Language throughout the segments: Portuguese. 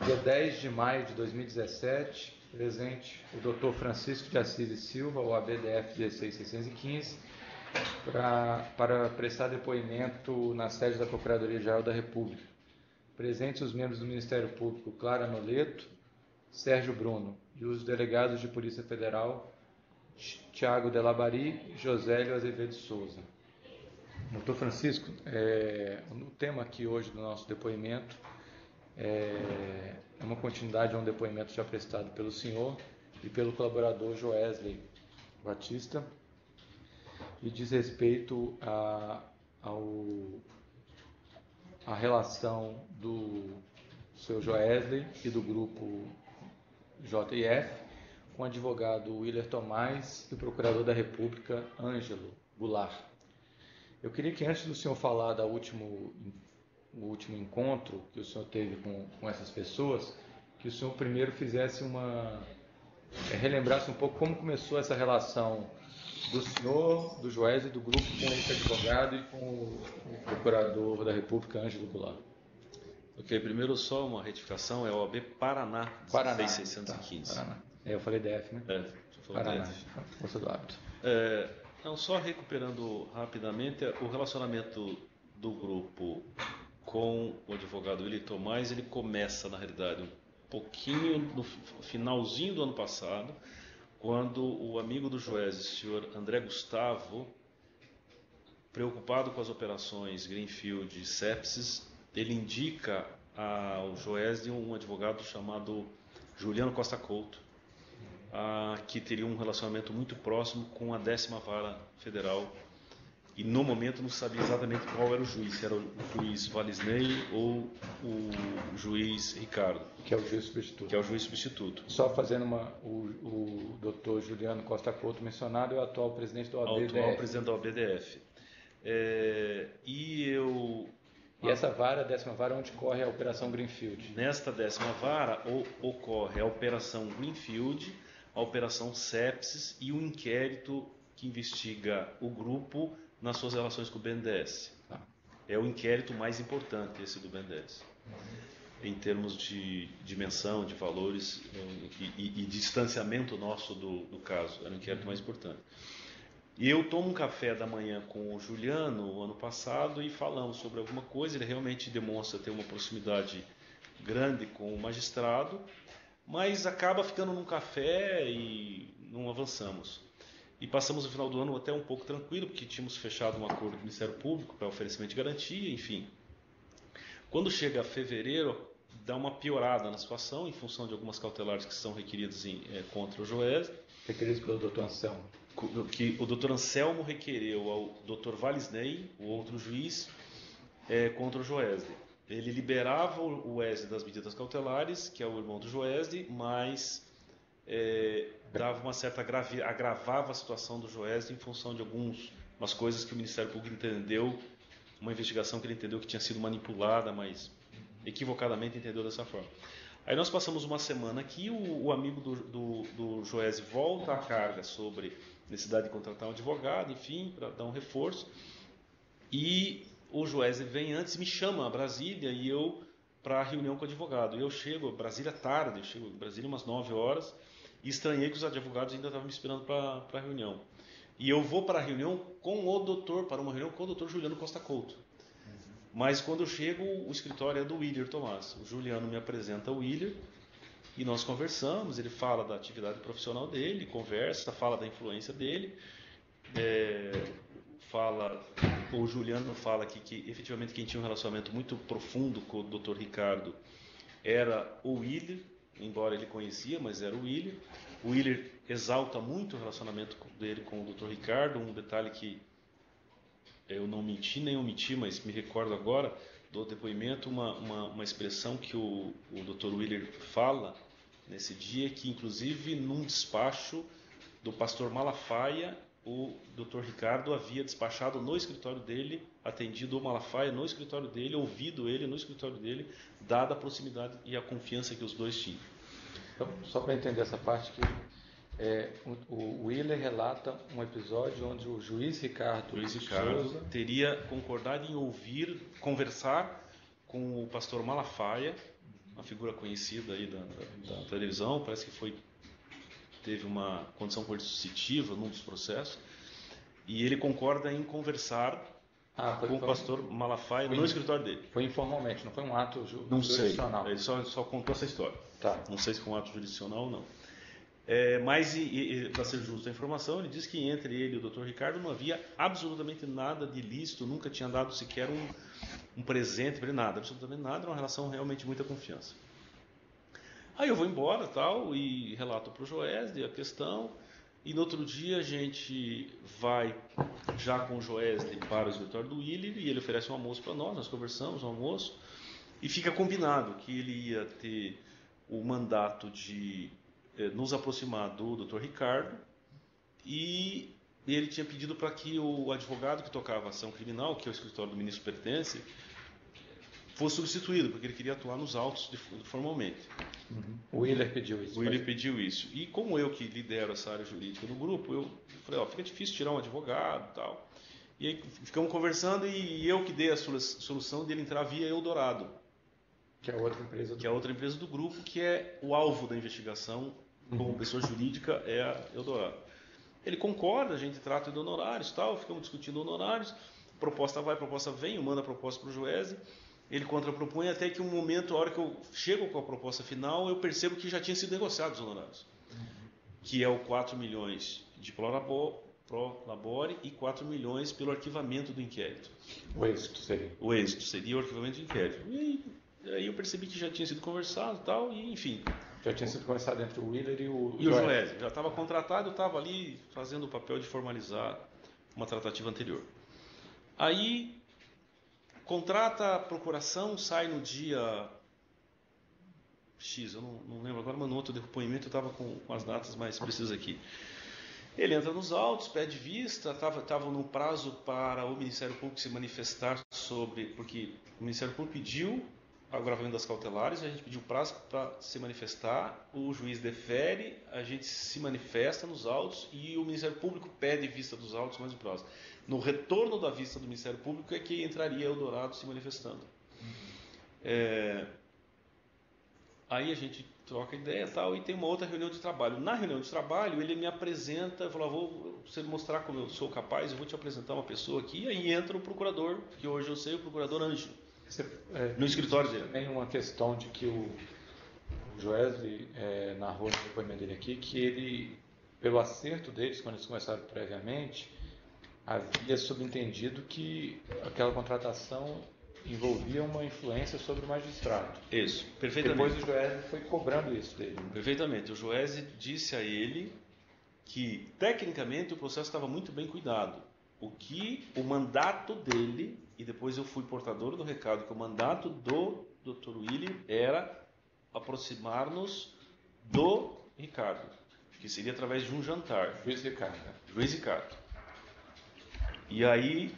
dia 10 de maio de 2017, presente o Dr. Francisco de Assis e Silva, o ABDF 16615, para prestar depoimento na sede da Procuradoria-Geral da República. Presentes os membros do Ministério Público Clara Noleto, Sérgio Bruno e os delegados de Polícia Federal Tiago Delabari e Josélio Azevedo Souza. Doutor Francisco, o tema aqui hoje do nosso depoimento é uma continuidade a um depoimento já prestado pelo senhor e pelo colaborador Joesley Batista e diz respeito à relação do seu Joesley e do grupo JF com o advogado Willer Tomás e o procurador da República Ângelo Goulart. Eu queria que, antes do senhor falar do último encontro que o senhor teve com essas pessoas, que o senhor primeiro fizesse relembrasse um pouco como começou essa relação do senhor, do Joesley, do grupo com esse advogado e com o procurador da República Ângelo Goulart. Ok, primeiro só uma retificação, é o OAB Paraná 6615. Tá, Paraná. Eu falei DF, né? Paraná, força do hábito. Não, só recuperando rapidamente, o relacionamento do grupo com o advogado Willer Tomás, ele começa, na realidade, um pouquinho no finalzinho do ano passado, quando o amigo do Joesley, o senhor André Gustavo, preocupado com as operações Greenfield e Sepsis, ele indica ao Joesley um advogado chamado Juliano Costa Couto, que teria um relacionamento muito próximo com a 10ª Vara Federal, e no momento não sabia exatamente qual era o juiz, se era o juiz Valisney ou o juiz Ricardo. Que é o juiz substituto. Só fazendo o doutor Juliano Costa Couto mencionado é o atual presidente do ABDF. Atual presidente do ABDF. E essa vara, a 10ª Vara, onde corre a Operação Greenfield? Nesta 10ª Vara ocorre a Operação Greenfield, a Operação Sepsis e o inquérito que investiga o grupo nas suas relações com o BNDES. É o inquérito mais importante, esse do BNDES, em termos de dimensão, de valores e distanciamento nosso do caso. Era o inquérito mais importante. E eu tomo um café da manhã com o Juliano, ano passado, e falamos sobre alguma coisa. Ele realmente demonstra ter uma proximidade grande com o magistrado, mas acaba ficando num café e não avançamos. E passamos o final do ano até um pouco tranquilo, porque tínhamos fechado um acordo com o Ministério Público para oferecimento de garantia, enfim. Quando chega fevereiro, dá uma piorada na situação, em função de algumas cautelares que são requeridas contra o Joesley. Requeridos pelo Dr. Anselmo. Que o Dr. Anselmo requereu ao Dr. Valisney, o outro juiz, contra o Joesley. Ele liberava o Wesley das medidas cautelares, que é o irmão do Joesley, mas dava uma certa agravava a situação do Joesley em função de algumas coisas que o Ministério Público entendeu, uma investigação que ele entendeu que tinha sido manipulada, mas equivocadamente entendeu dessa forma. Aí nós passamos uma semana aqui, o amigo do Joesley volta à carga sobre necessidade de contratar um advogado, enfim, para dar um reforço, e o Joesley vem antes, me chama a Brasília e eu para a reunião com o advogado. Eu chego a Brasília tarde, eu chego a Brasília umas 9 horas, e estranhei que os advogados ainda estavam me esperando para a reunião. E eu vou para a reunião com o doutor, para uma reunião com o doutor Juliano Costa Couto. Mas quando eu chego, o escritório é do Willer Tomás. O Juliano me apresenta o Willer e nós conversamos. Ele fala da atividade profissional dele, conversa, fala da influência dele. O Juliano fala que efetivamente quem tinha um relacionamento muito profundo com o Dr. Ricardo era o Willer, embora ele conhecia, mas era o Willer. O Willer exalta muito o relacionamento dele com o Dr. Ricardo, um detalhe que eu não menti nem omiti, mas me recordo agora do depoimento, uma expressão que o Dr. Willer fala nesse dia, que inclusive num despacho do pastor Malafaia, o Dr. Ricardo havia despachado no escritório dele, atendido o Malafaia no escritório dele, ouvido ele no escritório dele, dada a proximidade e a confiança que os dois tinham. Então, só para entender essa parte aqui, o Willer relata um episódio onde o juiz Ricardo Souza teria concordado em conversar com o pastor Malafaia uma figura conhecida aí da televisão, parece que teve uma condição coercitiva num dos processos, e ele concorda em conversar com o pastor Malafaia no escritório dele. Foi informalmente, não foi um ato jurisdicional. Não sei, ele só contou essa história. Tá. Não sei se foi um ato jurisdicional ou não. Mas, para ser justo a informação, ele diz que entre ele e o Dr. Ricardo não havia absolutamente nada de ilícito, nunca tinha dado sequer um presente para ele, nada, absolutamente nada, era uma relação realmente de muita confiança. Aí eu vou embora tal, e relato para o Joesley a questão, e no outro dia a gente vai já com o Joesley para o escritório do Willer, e ele oferece um almoço para nós conversamos, um almoço, e fica combinado que ele ia ter o mandato de nos aproximar do Dr. Ricardo, e ele tinha pedido para que o advogado que tocava a ação criminal, que é o escritório do ministro pertence, fosse substituído, porque ele queria atuar nos autos formalmente. Uhum. O Willer pediu isso. O Willer pediu isso. E como eu que lidero essa área jurídica do grupo, eu falei, fica difícil tirar um advogado e tal. E aí ficamos conversando e eu que dei a solução dele entrar via Eldorado. Que é outra empresa do grupo, que é o alvo da investigação como pessoa jurídica, é a Eldorado. Ele concorda, a gente trata de honorários, tal, ficamos discutindo honorários, proposta vai, proposta vem, eu mando a proposta para o Joesley, ele contrapropõe, até que um momento, a hora que eu chego com a proposta final, eu percebo que já tinha sido negociados os honorários, que é o 4 milhões de pro labore e 4 milhões pelo arquivamento do inquérito. O êxito seria o arquivamento do inquérito. E aí eu percebi que já tinha sido conversado e tal, e enfim. Já tinha sido conversado entre o Willer e o Joesley. Já estava contratado, eu estava ali fazendo o papel de formalizar uma tratativa anterior. Aí, contrata a procuração, sai no dia X, eu não lembro agora, mas no outro depoimento eu estava com as datas mais precisas aqui. Ele entra nos autos, pede vista, estava no prazo para o Ministério Público se manifestar porque o Ministério Público pediu o agravamento das cautelares, a gente pediu prazo para se manifestar, o juiz defere, a gente se manifesta nos autos e o Ministério Público pede vista dos autos mais um prazo. No retorno da vista do Ministério Público é que entraria Eldorado se manifestando. Aí a gente troca ideia e tal, e tem uma outra reunião de trabalho. Na reunião de trabalho, ele me apresenta, falou, vou você mostrar como eu sou capaz, eu vou te apresentar uma pessoa aqui, e aí entra o procurador, que hoje eu sei, o procurador Ângelo, no escritório dele. Tem uma questão de que o Joesley narrou no depoimento dele aqui, que ele, pelo acerto deles, quando eles começaram previamente, havia subentendido que aquela contratação envolvia uma influência sobre o magistrado. Isso, perfeitamente. Depois o Joesley foi cobrando isso dele. Perfeitamente. O Joesley disse a ele que, tecnicamente, o processo estava muito bem cuidado. O mandato dele, e depois eu fui portador do recado, que o mandato do Dr. Willer era aproximar-nos do Ricardo, que seria através de um jantar. Juiz Ricardo. E aí,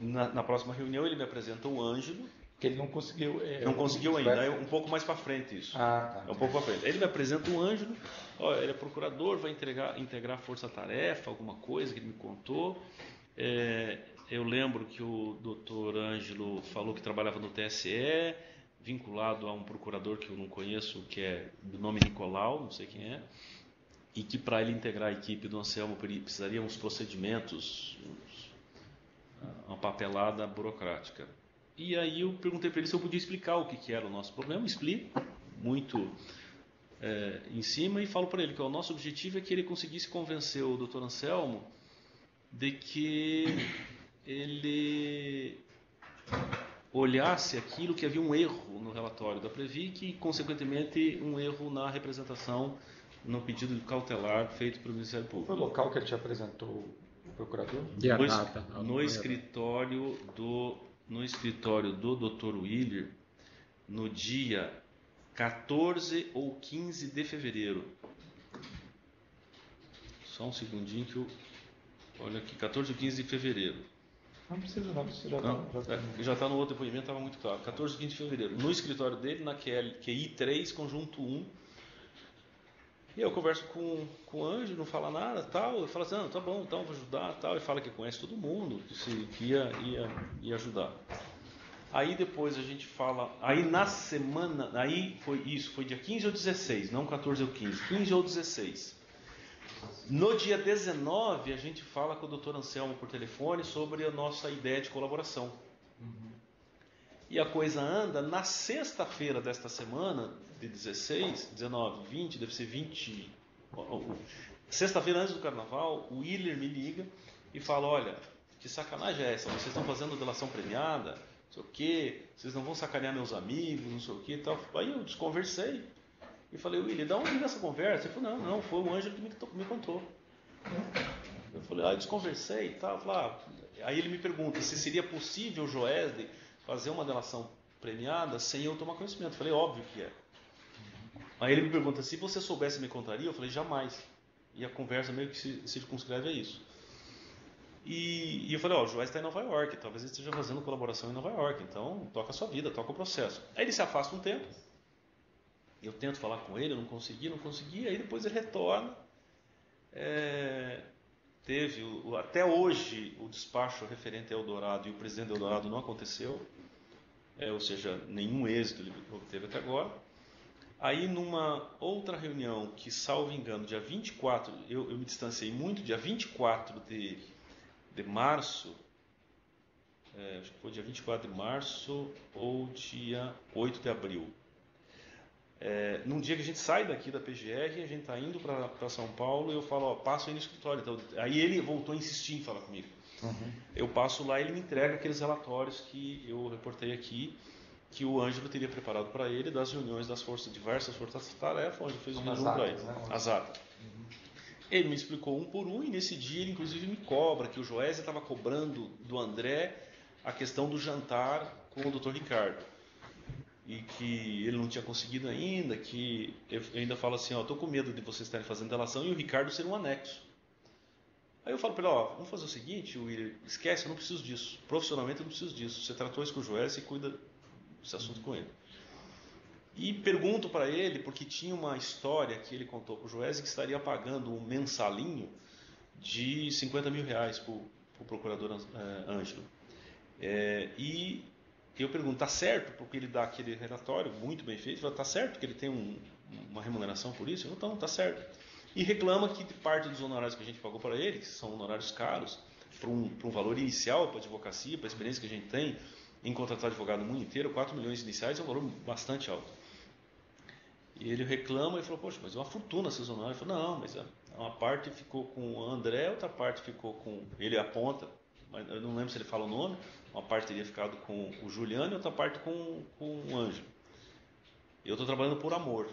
na próxima reunião, ele me apresenta o Ângelo. Que ele não conseguiu. Não conseguiu ainda, é um pouco mais para frente isso. Tá. É um pouco para frente. Ele me apresenta o Ângelo, ele é procurador, vai integrar força-tarefa, alguma coisa que ele me contou. Eu lembro que o doutor Ângelo falou que trabalhava no TSE, vinculado a um procurador que eu não conheço, que é do nome Nicolau, não sei quem é, e que para ele integrar a equipe do Anselmo precisaria uns procedimentos, uma papelada burocrática. E aí eu perguntei para ele se eu podia explicar o que era o nosso problema, explico muito em cima e falo para ele que o nosso objetivo é que ele conseguisse convencer o Dr. Anselmo de que ele olhasse aquilo que havia um erro no relatório da Previc e, consequentemente, um erro na representação no pedido de cautelar feito pelo Ministério Público. Foi o local que ele te apresentou o procurador? No escritório do Dr. Willer, no dia 14 ou 15 de fevereiro. Só um segundinho que eu... Olha aqui, 14 ou 15 de fevereiro. Não precisa já está no outro depoimento, estava muito claro. 14 ou 15 de fevereiro. No escritório dele, na QI 3, conjunto 1. E eu converso com o Ângelo, não fala nada, tal. Ele fala assim, tá bom, então vou ajudar, tal. Ele fala que conhece todo mundo, que ia ajudar. Aí depois a gente fala, aí na semana, aí foi isso, foi dia 15 ou 16, não 14 ou 15, 15 ou 16. No dia 19 a gente fala com o Dr. Anselmo por telefone sobre a nossa ideia de colaboração. E a coisa anda, na sexta-feira desta semana, de 16, 19, 20, deve ser 20, sexta-feira antes do carnaval, o Willer me liga e fala, olha, que sacanagem é essa, vocês estão fazendo delação premiada, não sei o que, vocês não vão sacanear meus amigos, não sei o que e tal. Aí eu desconversei e falei, William, dá onde nessa conversa? Ele falou, não, foi o Ângelo que me contou. Eu falei, eu desconversei e tal. Aí ele me pergunta se seria possível o Joesley fazer uma delação premiada sem eu tomar conhecimento. Eu falei, óbvio que é. Aí ele me pergunta, se você soubesse me contaria? Eu falei, jamais. E a conversa meio que se circunscreve a isso. E eu falei, o Joesley está em Nova York, talvez ele esteja fazendo colaboração em Nova York, então toca a sua vida, toca o processo. Aí ele se afasta um tempo, eu tento falar com ele, eu não consegui, aí depois ele retorna. Até hoje o despacho referente a Eldorado e o presidente Eldorado não aconteceu, ou seja, nenhum êxito ele obteve até agora. Aí numa outra reunião, que salvo engano, dia 24, eu me distanciei muito, dia 24 de março, acho que foi dia 24 de março ou dia 8 de abril. Num dia que a gente sai daqui da PGR, a gente está indo para São Paulo, e eu falo, passo aí no escritório. Então, aí ele voltou a insistir em falar comigo. Eu passo lá e ele me entrega aqueles relatórios que eu reportei aqui, que o Ângelo teria preparado para ele, das reuniões das diversas forças-tarefa, onde fez o resumo para ele. As atas. Ele me explicou um por um, e nesse dia ele inclusive me cobra que o Joesley estava cobrando do André a questão do jantar com o Dr. Ricardo. E que ele não tinha conseguido ainda, que eu ainda falo assim, estou com medo de vocês estarem fazendo delação e o Ricardo ser um anexo. Aí eu falo para ele, vamos fazer o seguinte, William, esquece, eu não preciso disso. Profissionalmente eu não preciso disso. Você tratou isso com o Joesley e cuida desse assunto com ele. E pergunto para ele, porque tinha uma história que ele contou para o Joesley, que estaria pagando um mensalinho de 50 mil reais para o procurador Ângelo. E eu pergunto, está certo? Porque ele dá aquele relatório muito bem feito, está certo que ele tem uma remuneração por isso? Então, está certo. E reclama que parte dos honorários que a gente pagou para ele, que são honorários caros, para um valor inicial para a advocacia, para a experiência que a gente tem em contratar advogado no mundo inteiro, 4 milhões iniciais é um valor bastante alto. E ele reclama e falou, poxa, mas é uma fortuna esses honorários. Eu falei, não, mas uma parte ficou com o André, outra parte ficou com... Ele aponta, mas eu não lembro se ele fala o nome, uma parte teria ficado com o Juliano e outra parte com o Ângelo. Eu estou trabalhando por amor.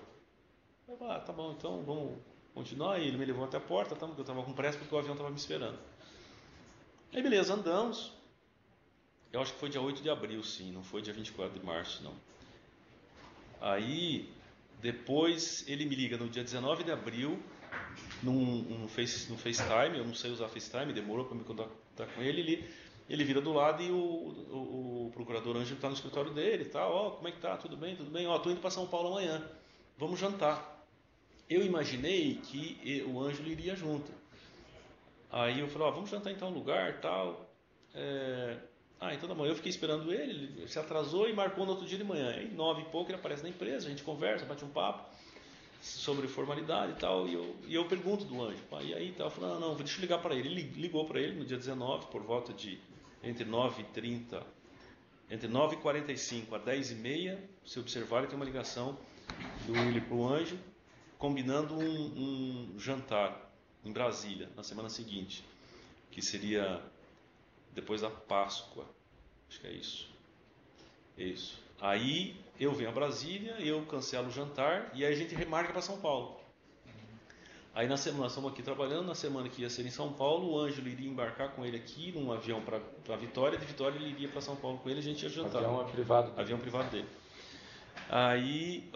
Eu falei, tá bom, então vamos continuar. E ele me levou até a porta, porque eu estava com pressa porque o avião estava me esperando. Aí beleza, andamos. Eu acho que foi dia 8 de abril, sim, não foi dia 24 de março, não. Aí, depois ele me liga no dia 19 de abril, no FaceTime, eu não sei usar FaceTime, demorou para me contatar com ele, ele vira do lado e o procurador Ângelo está no escritório dele, tá, como é que tá, tudo bem, estou indo para São Paulo amanhã, vamos jantar. Eu imaginei que o Ângelo iria junto. Aí eu falei, vamos jantar em tal lugar, tal. Então da manhã eu fiquei esperando ele se atrasou e marcou no outro dia de manhã. Aí 9 e pouco ele aparece na empresa, a gente conversa, bate um papo sobre formalidade e tal, e eu pergunto do Ângelo, e aí tal, eu falei, não, deixa eu ligar para ele. Ele ligou para ele no dia 19, por volta de entre 9h30, entre 9h45 a 10h30, se observar, ele tem uma ligação do William para o Ângelo, combinando um jantar em Brasília, na semana seguinte, que seria depois da Páscoa, acho que é isso. Isso. Aí eu venho a Brasília, eu cancelo o jantar e aí a gente remarca para São Paulo. Aí na semana, nós estamos aqui trabalhando, na semana que ia ser em São Paulo, o Ângelo iria embarcar com ele aqui num avião para Vitória, de Vitória ele iria para São Paulo com ele, a gente ia jantar. Avião privado dele. Aí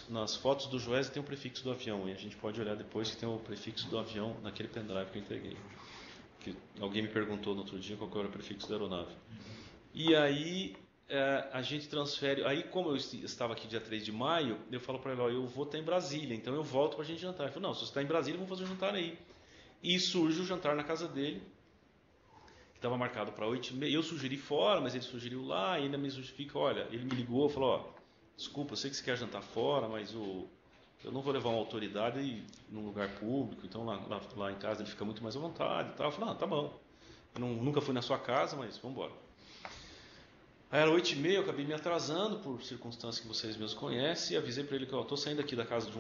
nas fotos do Joesley tem o prefixo do avião, e a gente pode olhar depois que tem o prefixo do avião naquele pendrive que eu entreguei. Que alguém me perguntou no outro dia qual era o prefixo da aeronave. E aí a gente transfere. Aí, como eu estava aqui dia 3 de maio, eu falo para ele, eu vou estar em Brasília, então eu volto para a gente jantar. Ele falou, não, se você está em Brasília, vamos fazer um jantar aí. E surge o jantar na casa dele, que estava marcado para 8h30. Eu sugeri fora, mas ele sugeriu lá, e ainda me justifica, olha, ele me ligou, falou, ó, desculpa, eu sei que você quer jantar fora, mas eu não vou levar uma autoridade num lugar público, então lá em casa ele fica muito mais à vontade e tal. Eu falei, tá bom. Eu nunca fui na sua casa, mas vamos embora. Aí era 8h30, eu acabei me atrasando por circunstâncias que vocês mesmos conhecem, e avisei para ele que eu estou saindo aqui da casa de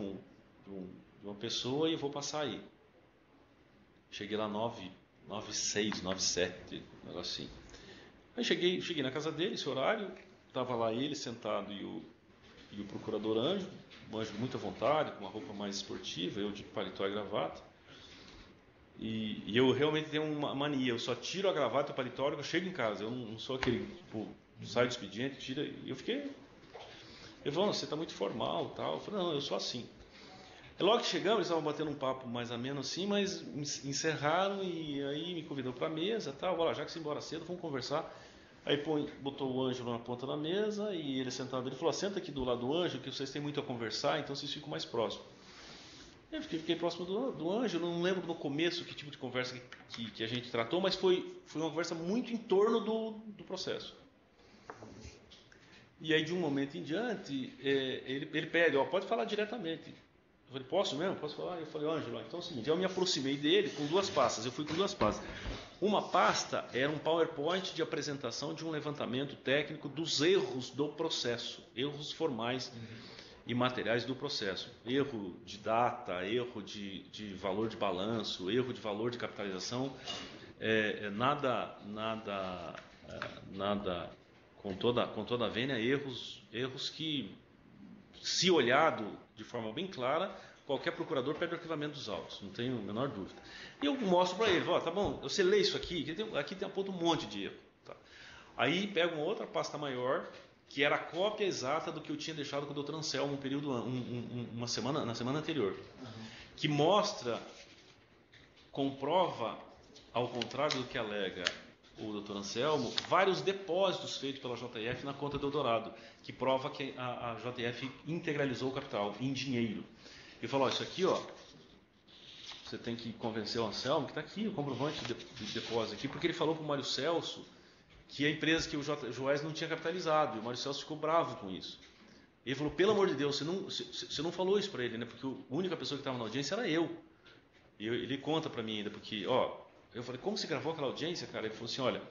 uma pessoa e vou passar aí. Cheguei lá 9h06, 9h07, um negócio assim. Aí cheguei na casa dele, esse horário, estava lá ele sentado e o procurador Ângelo, um Ângelo muito à vontade, com uma roupa mais esportiva, eu de paletó e gravata. E eu realmente tenho uma mania, eu só tiro a gravata e o paletó quando eu chego em casa, eu não sou aquele, tipo, sai do expediente, tira, e eu fiquei... Ele falou, você está muito formal e tal. Eu falei, não, eu sou assim. E logo que chegamos, eles estavam batendo um papo mais ameno assim, mas encerraram e aí me convidou para a mesa e tal. Olha, já que você embora cedo, vamos conversar. Aí botou o Ângelo na ponta da mesa e ele sentado, ele falou, senta aqui do lado do Ângelo, que vocês têm muito a conversar, então vocês ficam mais próximos. Eu fiquei próximo do Ângelo, não lembro no começo que tipo de conversa que a gente tratou, mas foi uma conversa muito em torno do processo. E aí de um momento em diante, ele pede, ó, pode falar diretamente. Eu falei, posso mesmo? Posso falar? Eu falei, Ângelo, então é o seguinte, eu me aproximei dele com 2 pastas, eu fui com 2 pastas. Uma pasta era um PowerPoint de apresentação de um levantamento técnico dos erros do processo, erros formais e materiais do processo. Erro de data, erro de valor de balanço, erro de valor de capitalização, nada com toda a vênia, erros que, se olhado de forma bem clara, qualquer procurador pede o arquivamento dos autos, não tenho a menor dúvida. E eu mostro para ele, ó, tá bom, você lê isso aqui tem um monte de erro. Tá? Aí pego uma outra pasta maior, que era a cópia exata do que eu tinha deixado com o Dr. Anselmo na semana anterior, que comprova, ao contrário do que alega o Dr. Anselmo, vários depósitos feitos pela JF na conta do Eldorado, que prova que a JF integralizou o capital em dinheiro. Ele falou, isso aqui, ó, você tem que convencer o Anselmo, que está aqui o comprovante de depósito aqui, porque ele falou para o Mário Celso que a empresa que o Joés não tinha capitalizado, e o Mário Celso ficou bravo com isso. Ele falou, pelo amor de Deus, você não falou isso para ele, né? Porque a única pessoa que estava na audiência era eu. E ele conta para mim ainda, porque, ó, eu falei, como você gravou aquela audiência, cara? Ele falou assim, olha,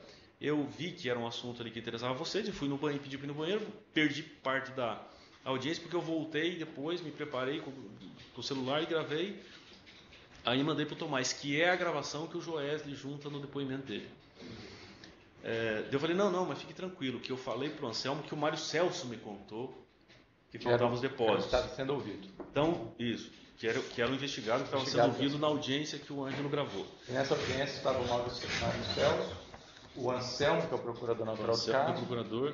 eu vi que era um assunto ali que interessava vocês, eu fui no banheiro, pedi para ir no banheiro, perdi parte da audiência, porque eu voltei depois, me preparei com o celular e gravei, aí mandei para o Tomás, que é a gravação que o Joesley junta no depoimento dele. Eu falei, não, mas fique tranquilo, que eu falei para o Anselmo que o Mário Celso me contou que faltavam os depósitos. Estava sendo ouvido. Então, isso. Que era o investigado que estava sendo ouvido na audiência que o Ângelo gravou. E nessa audiência estava o Mário Celso, o Anselmo, que é o procurador natural do caso,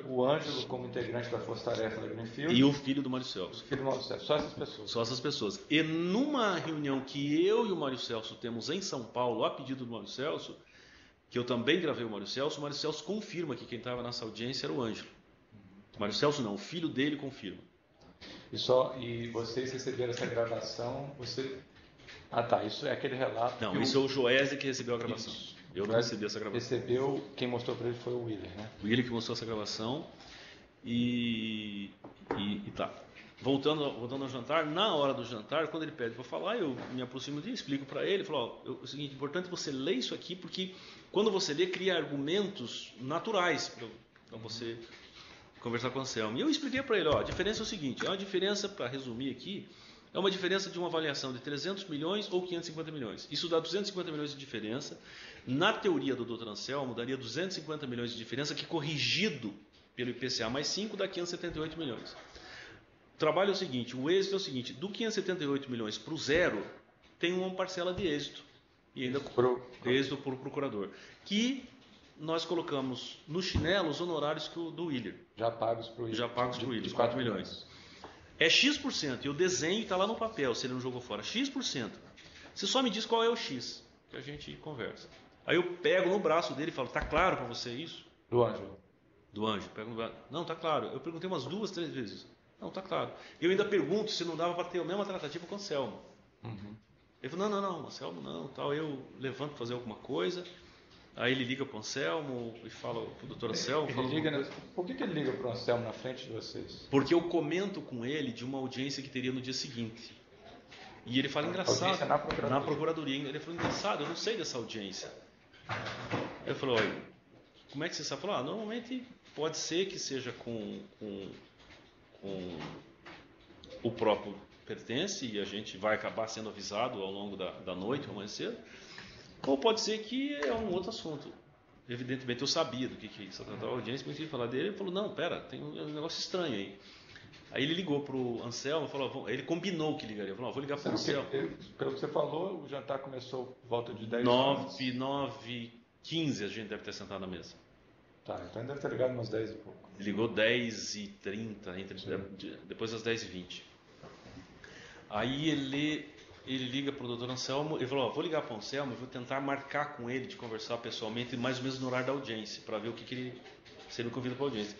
o Ângelo como integrante da Força-Tarefa da Greenfield e o filho do Mário Celso. O filho do Mário Celso. Só essas pessoas. Só essas pessoas. E numa reunião que eu e o Mário Celso temos em São Paulo, a pedido do Mário Celso, que eu também gravei o Mário Celso confirma que quem estava nessa audiência era o Ângelo. O Mário Celso não, o filho dele confirma. E vocês receberam essa gravação, isso é aquele relato... Não, isso é o Joesley que recebeu a gravação. Isso. Eu não recebi essa gravação. Quem mostrou para ele foi o Willer, né? O Willer que mostrou essa gravação e tá. Voltando ao jantar, na hora do jantar, quando ele pede para falar, eu me aproximo dele, explico para ele, falo, ó, o seguinte, importante você ler isso aqui, porque quando você lê, cria argumentos naturais para você conversar com o Anselmo. E eu expliquei para ele, ó, a diferença é o seguinte, uma diferença, para resumir aqui, é uma diferença de uma avaliação de 300 milhões ou 550 milhões. Isso dá 250 milhões de diferença. Na teoria do Dr. Anselmo, daria 250 milhões de diferença, que corrigido pelo IPCA mais 5, dá 578 milhões. O trabalho é o seguinte, o êxito é o seguinte, do 578 milhões para o zero, tem uma parcela de êxito, e ainda êxito para o procurador, que nós colocamos no chinelo os honorários do Willer. Já pagos para o Willer. Já pagos para o Willer, 4 milhões. É X%, e o desenho está lá no papel, se ele não jogou fora, X%. Você só me diz qual é o X, que a gente conversa. Aí eu pego no braço dele e falo, tá claro para você isso? Do Ângelo. Do Ângelo. Pego no braço. Não, tá claro. Eu perguntei umas 2, 3 vezes. Não, tá claro. Eu ainda pergunto se não dava para ter a mesma tratativa com o Anselmo. Ele falou, não, Anselmo não, tal. Eu levanto para fazer alguma coisa. Aí ele liga para o Anselmo e fala para o doutor Anselmo. Por que ele liga para o Anselmo na frente de vocês? Porque eu comento com ele de uma audiência que teria no dia seguinte. E ele fala, engraçado, na procuradoria. Ele falou, engraçado, eu não sei dessa audiência. Eu falei, olha, como é que você sabe? Falou, normalmente pode ser que seja com o próprio pertence e a gente vai acabar sendo avisado ao longo da noite ou mais cedo. Ou pode ser que é um outro assunto. Evidentemente eu sabia do que se tratava a audiência, mas eu ia falar dele. Ele falou, não, pera, tem um negócio estranho aí. Aí ele ligou para o Anselmo, falou, ele combinou que ligaria. Falou, vou ligar para o Anselmo. Pelo que você falou, o jantar começou por volta de 10 horas. 9h15 a gente deve ter sentado na mesa. Tá, então ele deve ter ligado umas 10 e pouco. Ele ligou 10h30, depois das 10h20. Aí ele liga para o doutor Anselmo e falou, vou ligar para o Anselmo e vou tentar marcar com ele de conversar pessoalmente mais ou menos no horário da audiência, para ver o que ele, se ele me convida para a audiência.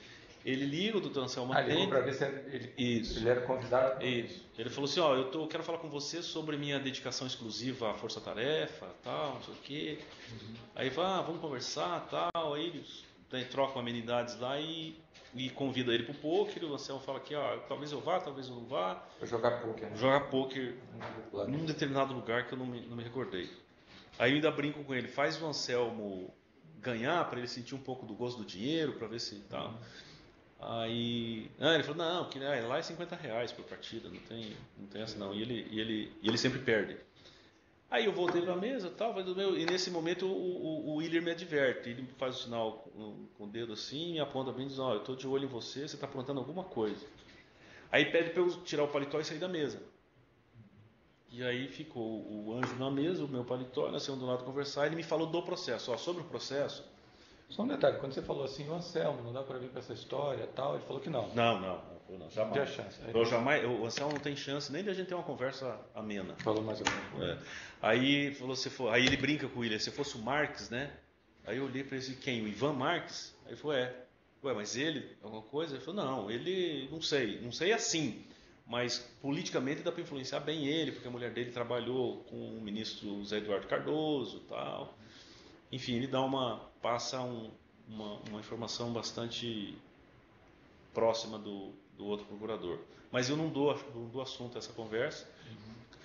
Ele liga, o doutor Anselmo atende. Ligou para ver se ele era convidado. Isso. Ele falou assim, eu quero falar com você sobre minha dedicação exclusiva à força-tarefa, tal, não sei o quê. Aí fala, vamos conversar, tal. Aí eles trocam amenidades lá e convida ele para o pôquer. O Anselmo fala que talvez eu vá, talvez eu não vá. Para jogar pôquer. Jogar pôquer num determinado lugar que eu não me recordei. Aí eu ainda brinco com ele, faz o Anselmo ganhar para ele sentir um pouco do gosto do dinheiro, para ver se tal. Aí ele falou, não, que lá é R$50 por partida, não tem essa não. E ele sempre perde. Aí eu voltei para a mesa tal, e nesse momento o Willer me adverte. Ele faz o sinal com o dedo assim, me aponta bem e diz, eu estou de olho em você, você está aprontando alguma coisa. Aí pede para eu tirar o paletó e sair da mesa. E aí ficou o Anjo na mesa, o meu paletó, nós saímos do lado conversar, ele me falou do processo. Sobre o processo... Só um detalhe, quando você falou assim, o Anselmo, não dá para vir com essa história e tal, ele falou que não. Não, jamais. Não tinha chance. O Anselmo não tem chance nem de a gente ter uma conversa amena. Falou mais alguma coisa. Aí aí ele brinca com o William, se fosse o Marx, né? Aí eu olhei para ele e disse, quem? O Ivan Marx? Aí ele falou, mas ele, alguma coisa? Ele falou, não, ele, não sei assim, mas politicamente dá para influenciar bem ele, porque a mulher dele trabalhou com o ministro Zé Eduardo Cardoso e tal. Enfim, ele passa uma informação bastante próxima do outro procurador. Mas eu não dou assunto a essa conversa,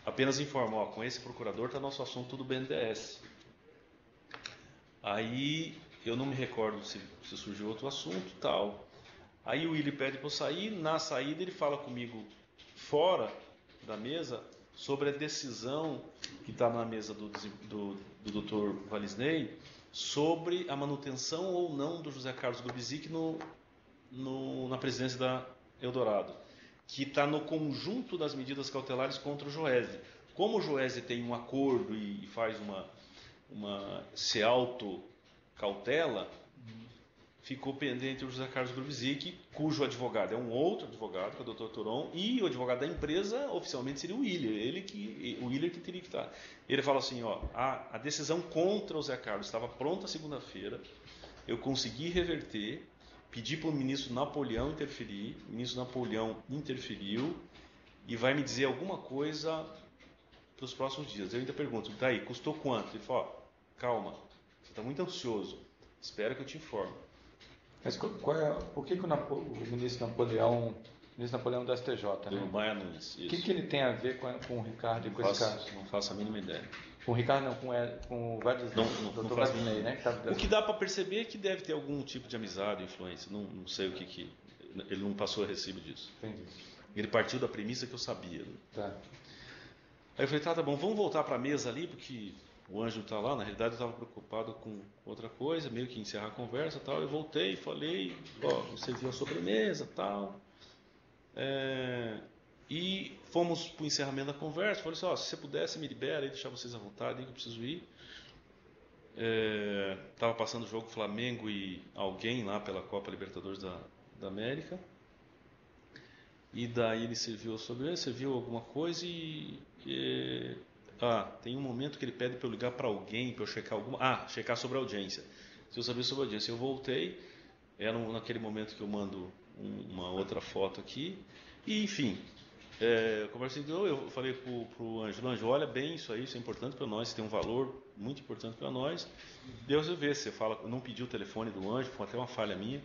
apenas informo, com esse procurador está nosso assunto do BNDES. Aí eu não me recordo se surgiu outro assunto e tal. Aí o Willy pede para eu sair, na saída ele fala comigo fora da mesa sobre a decisão que está na mesa do Dr. Valisney sobre a manutenção ou não do José Carlos Grubisic na presidência da Eldorado, que está no conjunto das medidas cautelares contra o Joesley. Como o Joesley tem um acordo e faz se auto-cautela, ficou pendente o José Carlos Grubisic, cujo advogado é um outro advogado, que é o Dr. Toron, e o advogado da empresa oficialmente seria o Willer, o Willer que teria que estar. Ele fala assim, a decisão contra o Zé Carlos estava pronta segunda-feira, eu consegui reverter, pedi para o ministro Napoleão interferir, o ministro Napoleão interferiu e vai me dizer alguma coisa para os próximos dias. Eu ainda pergunto, daí, custou quanto? Ele fala, calma, você está muito ansioso, espera que eu te informe. Mas por que o ministro Napoleão do STJ, né? Do Maia Nunes, isso. O que ele tem a ver com o Ricardo e com esse caso? Não faço a mínima ideia. Com o Ricardo não, com o Valdez, não faço a mínima ideia. Né? O que dá para perceber é que deve ter algum tipo de amizade, influência. Não sei o que... Ele não passou a recibo disso. Entendi. Ele partiu da premissa que eu sabia. Tá. Aí eu falei, tá bom, vamos voltar para a mesa ali, porque... O Anjo está lá, na realidade eu estava preocupado com outra coisa, meio que encerrar a conversa tal. Eu voltei, falei, você viu a sobremesa tal. E fomos para o encerramento da conversa. Falei assim, se você pudesse me libera e deixar vocês à vontade, que eu preciso ir. Estava passando o jogo Flamengo e alguém lá pela Copa Libertadores da América. E daí ele serviu a sobremesa, serviu alguma coisa tem um momento que ele pede para eu ligar para alguém, para eu checar checar sobre a audiência. Se eu sabia sobre a audiência, eu voltei. Era naquele momento que eu mando uma outra foto aqui. E, enfim, Eu conversei de novo, eu falei pro Ângelo, olha bem isso aí, isso é importante para nós, tem um valor muito importante para nós. Deus eu ver, você fala, eu não pedi o telefone do Ângelo, foi até uma falha minha.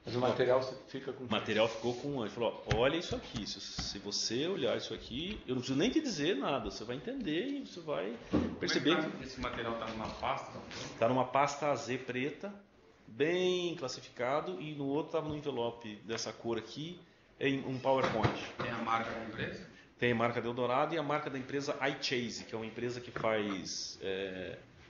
Mas o material fica com... O material ficou com o Ângelo, falou, olha isso aqui, se você olhar isso aqui, eu não preciso nem te dizer nada, você vai entender e você vai perceber que... Esse material está numa pasta? Está numa pasta AZ preta, bem classificado, e no outro estava no envelope dessa cor aqui, em um PowerPoint. Tem a marca da empresa? Tem a marca da Eldorado e a marca da empresa iChase, que é uma empresa que faz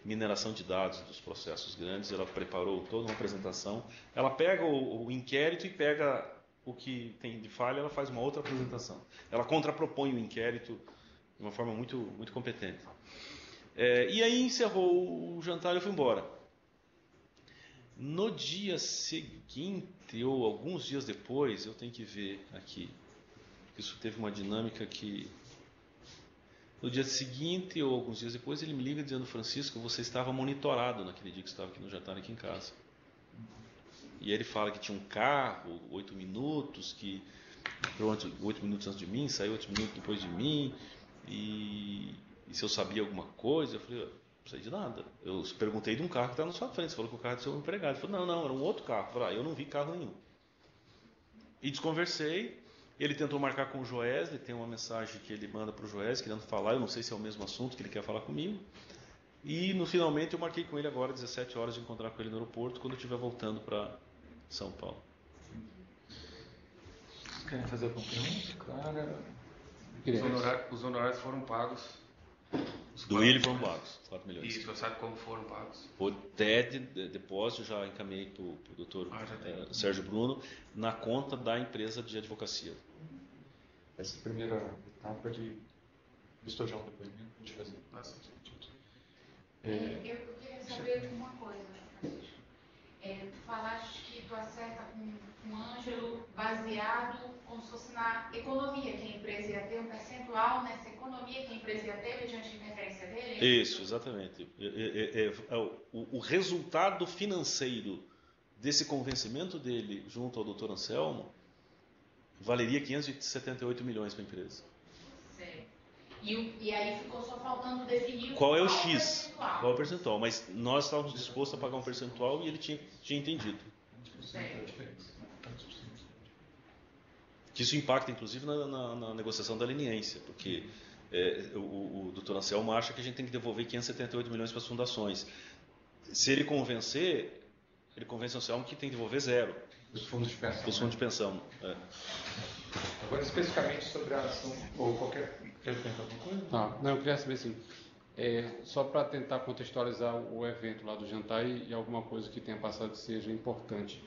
mineração de dados dos processos grandes. Ela preparou toda uma apresentação. Ela pega o inquérito e pega o que tem de falha, ela faz uma outra apresentação. Ela contrapropõe o inquérito de uma forma muito, muito competente. E aí encerrou o jantar e eu fui embora. No dia seguinte, ou alguns dias depois, eu tenho que ver aqui, isso teve uma dinâmica que... No dia seguinte, ou alguns dias depois, ele me liga dizendo, Francisco, você estava monitorado naquele dia que você estava aqui no jantar, aqui em casa. E aí ele fala que tinha um carro, 8 minutos, que pronto, 8 minutos antes de mim, saiu 8 minutos depois de mim, e se eu sabia alguma coisa, eu falei, não sei de nada. Eu perguntei de um carro que está na sua frente. Você falou que o carro é do seu empregado. Ele falou, não, era um outro carro. Eu falei, eu não vi carro nenhum. E desconversei. Ele tentou marcar com o Joesley. Tem uma mensagem que ele manda para o Joesley querendo falar. Eu não sei se é o mesmo assunto que ele quer falar comigo. E finalmente eu marquei com ele agora 17 horas de encontrar com ele no aeroporto quando eu estiver voltando para São Paulo. Querem fazer alguma pergunta? Os honorários foram pagos. Do Willian foram pagos, 4 milhões. E você sabe como foram pagos? O TED, depósito, já encaminhei para o doutor Sérgio Bruno, na conta da empresa de advocacia. Essa primeira etapa de estojar um depoimento, deixa eu fazer. Eu queria saber uma coisa, Francisco. Tu falaste que tu acerta com o Ângelo baseado como se fosse na economia que a empresa ia ter, um percentual nessa economia que a empresa ia ter mediante a interferência dele? Isso, exatamente. O resultado financeiro desse convencimento dele junto ao Dr. Anselmo valeria 578 milhões para a empresa. Certo. E aí ficou só faltando definir qual é o X, qual é o percentual. Mas nós estávamos dispostos a pagar um percentual e ele tinha entendido. Certo. Que isso impacta, inclusive, na negociação da leniência, porque o Dr. Anselmo acha que a gente tem que devolver 578 milhões para as fundações. Se ele convencer, ele convence o Anselmo que tem que devolver zero. Os fundos de pensão. Os fundos de pensão. Agora, especificamente sobre a ação, ou qualquer... Quer perguntar alguma coisa? Não, eu queria saber assim, só para tentar contextualizar o evento lá do jantar e alguma coisa que tenha passado que seja importante.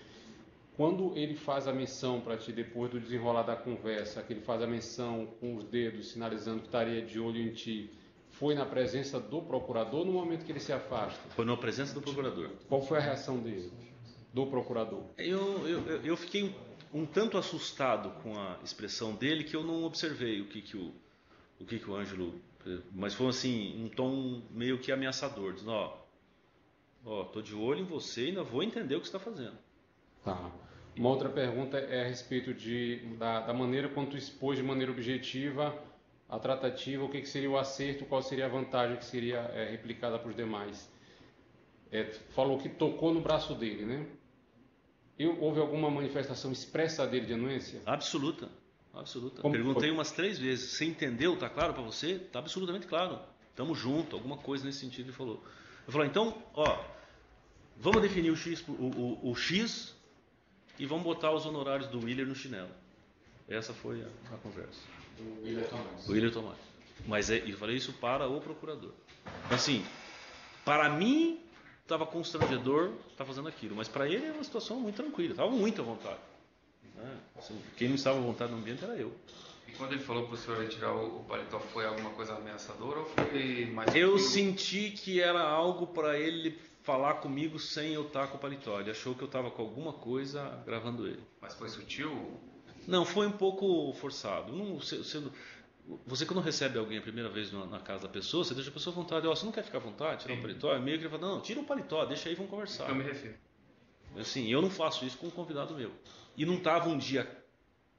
Quando ele faz a menção para ti, depois do desenrolar da conversa, que ele faz a menção com os dedos, sinalizando que estaria de olho em ti, foi na presença do procurador ou no momento que ele se afasta? Foi na presença do procurador. Qual foi a reação dele, do procurador? Eu fiquei um tanto assustado com a expressão dele que eu não observei o que o Ângelo... Mas foi assim, um tom meio que ameaçador, dizendo, tô de olho em você e ainda vou entender o que você está fazendo. Tá. Uma outra pergunta é a respeito da maneira como tu expôs de maneira objetiva a tratativa, o que seria o acerto, qual seria a vantagem que seria replicada para os demais. Tu falou que tocou no braço dele, né? Houve alguma manifestação expressa dele de anuência? Absoluta. Como Perguntei foi? umas 3 vezes. Você entendeu? Tá claro para você? Tá absolutamente claro. Tamo junto. Alguma coisa nesse sentido ele falou. Eu falei, então, vamos definir o X e vamos botar os honorários do Willian no chinelo. Essa foi a conversa. O Willian Tomás. Mas eu falei isso para o procurador. Assim, para mim estava constrangedor estar fazendo aquilo, mas para ele era uma situação muito tranquila. Estava muito à vontade. Assim, quem não estava à vontade no ambiente era eu. E quando ele falou para o senhor retirar o paletó, foi alguma coisa ameaçadora ou foi mais... Eu senti que era algo para ele falar comigo sem eu estar com o paletó. Ele achou que eu estava com alguma coisa gravando ele. Mas foi sutil? Não, foi um pouco forçado. Você quando recebe alguém a primeira vez na casa da pessoa, você deixa a pessoa à vontade. Você não quer ficar à vontade? Tirar o paletó? É meio que ele fala, não, tira o paletó, deixa aí, vamos conversar. Eu me refiro. Assim, eu não faço isso com um convidado meu. E não estava um dia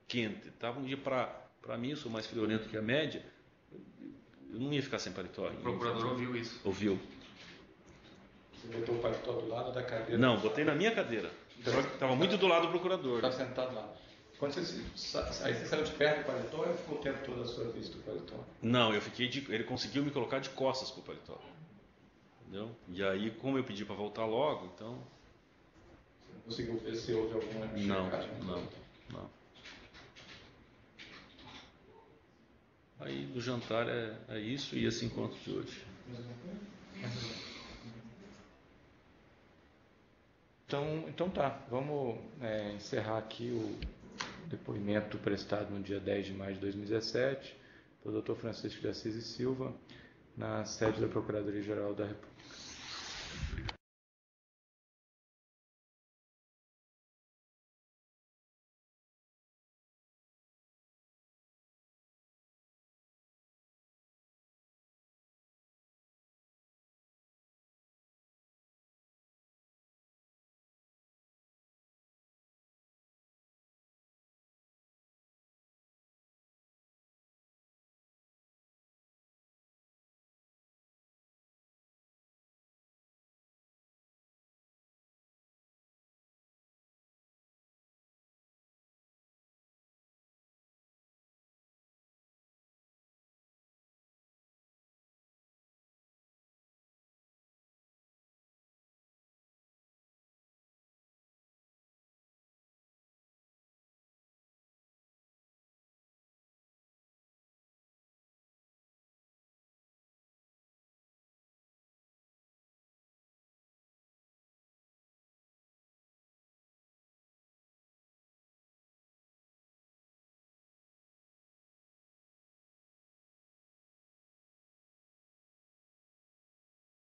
quente, estava um dia para Para mim, eu sou mais friorento que a média, eu não ia ficar sem paletó. O procurador ouviu isso? Ouviu. Você botou o paletó do lado da cadeira? Não, botei na minha cadeira. Estava muito do lado do procurador. Estava sentado lá. Quando aí você saiu de perto do paletó ou ficou o tempo todo à sua vista do paletó? Não, ele conseguiu me colocar de costas pro paletó. Entendeu? E aí, como eu pedi para voltar logo, então... Você não conseguiu ver se houve alguma checagem? Não. Aí, do jantar é isso e esse encontro de hoje. Então tá, vamos encerrar aqui o depoimento prestado no dia 10 de maio de 2017 pelo Dr. Francisco de Assis e Silva, na sede da Procuradoria-Geral da República.